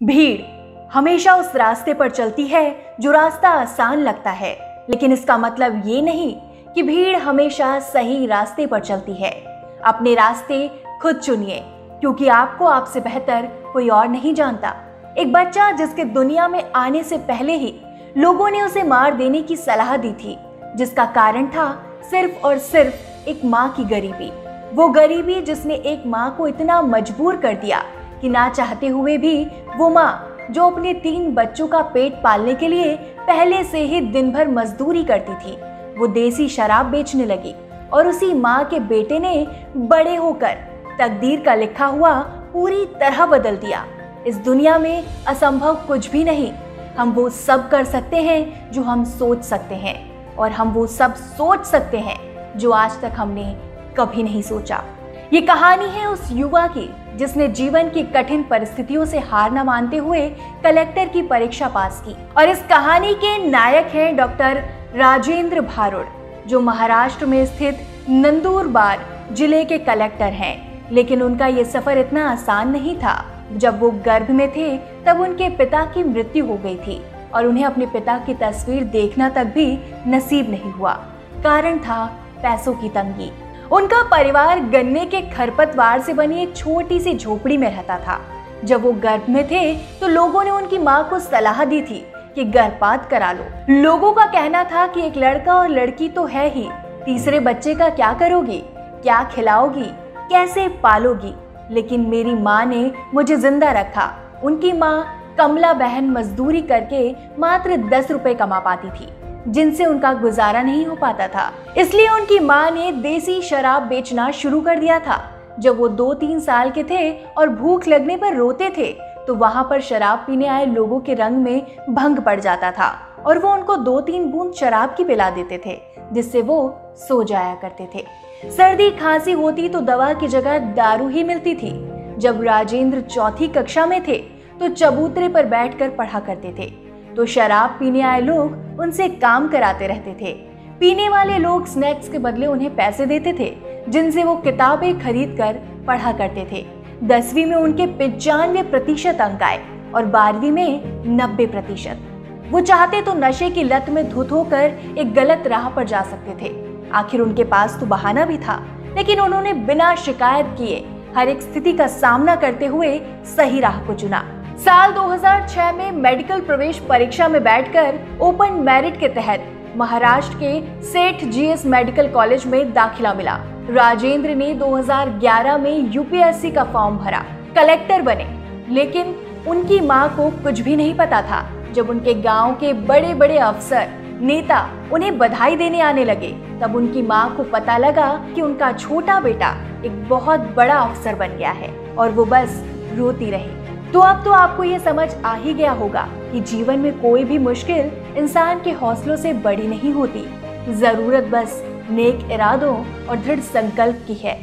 भीड़ हमेशा उस रास्ते पर चलती है जो रास्ता आसान लगता है, लेकिन इसका मतलब ये नहीं कि भीड़ हमेशा सही रास्ते पर चलती है। अपने रास्ते खुद चुनिए, क्योंकि आपको आपसे बेहतर कोई और नहीं जानता। एक बच्चा जिसके दुनिया में आने से पहले ही लोगों ने उसे मार देने की सलाह दी थी, जिसका कारण था सिर्फ और सिर्फ एक माँ की गरीबी। वो गरीबी जिसने एक माँ को इतना मजबूर कर दिया कि ना चाहते हुए भी वो माँ जो अपने 3 बच्चों का पेट पालने के लिए पहले से ही दिन भर मजदूरी करती थी, वो देसी शराब बेचने लगी। और उसी माँ के बेटे ने बड़े होकर तकदीर का लिखा हुआ पूरी तरह बदल दिया। इस दुनिया में असंभव कुछ भी नहीं। हम वो सब कर सकते हैं जो हम सोच सकते हैं, और हम वो सब सोच सकते हैं जो आज तक हमने कभी नहीं सोचा। ये कहानी है उस युवा की जिसने जीवन की कठिन परिस्थितियों से हार न मानते हुए कलेक्टर की परीक्षा पास की। और इस कहानी के नायक हैं डॉक्टर राजेंद्र भारुड, जो महाराष्ट्र में स्थित नंदुरबार जिले के कलेक्टर हैं। लेकिन उनका ये सफर इतना आसान नहीं था। जब वो गर्भ में थे तब उनके पिता की मृत्यु हो गई थी, और उन्हें अपने पिता की तस्वीर देखना तक भी नसीब नहीं हुआ। कारण था पैसों की तंगी। उनका परिवार गन्ने के खरपतवार से बनी एक छोटी सी झोपड़ी में रहता था। जब वो गर्भ में थे तो लोगों ने उनकी माँ को सलाह दी थी कि गर्भपात करा लो। लोगों का कहना था कि एक लड़का और लड़की तो है ही, तीसरे बच्चे का क्या करोगी, क्या खिलाओगी, कैसे पालोगी। लेकिन मेरी माँ ने मुझे जिंदा रखा। उनकी माँ कमला बहन मजदूरी करके मात्र 10 रुपए कमा पाती थी, जिनसे उनका गुजारा नहीं हो पाता था। इसलिए उनकी माँ ने देसी शराब बेचना शुरू कर दिया था। जब वो 2-3 साल के थे और भूख लगने पर रोते थे तो वहां पर शराब पीने आए लोगों के रंग में भंग पड़ जाता था, और वो उनको 2-3 बूंद शराब की पिला देते थे, जिससे वो सो जाया करते थे। सर्दी खांसी होती तो दवा की जगह दारू ही मिलती थी। जब राजेंद्र 4ठी कक्षा में थे तो चबूतरे पर बैठकर पढ़ा करते थे, तो शराब पीने आए लोग उनसे काम कराते रहते थे। पीने वाले लोग स्नैक्स के बदले उन्हें पैसे देते थे, जिनसे वो किताबें खरीद कर पढ़ा करते थे। 10वीं में उनके 95% अंक आए और 12वीं में 90%। वो चाहते तो नशे की लत में धुत होकर एक गलत राह पर जा सकते थे। आखिर उनके पास तो बहाना भी था, लेकिन उन्होंने बिना शिकायत किए हर एक स्थिति का सामना करते हुए सही राह को चुना। साल 2006 में मेडिकल प्रवेश परीक्षा में बैठकर ओपन मेरिट के तहत महाराष्ट्र के सेठ जीएस मेडिकल कॉलेज में दाखिला मिला। राजेंद्र ने 2011 में यूपीएससी का फॉर्म भरा, कलेक्टर बने। लेकिन उनकी मां को कुछ भी नहीं पता था। जब उनके गांव के बड़े बड़े अफसर नेता उन्हें बधाई देने आने लगे, तब उनकी मां को पता लगा कि उनका छोटा बेटा एक बहुत बड़ा अफसर बन गया है, और वो बस रोती रही। तो अब तो आपको ये समझ आ ही गया होगा कि जीवन में कोई भी मुश्किल इंसान के हौसलों से बड़ी नहीं होती। जरूरत बस नेक इरादों और दृढ़ संकल्प की है।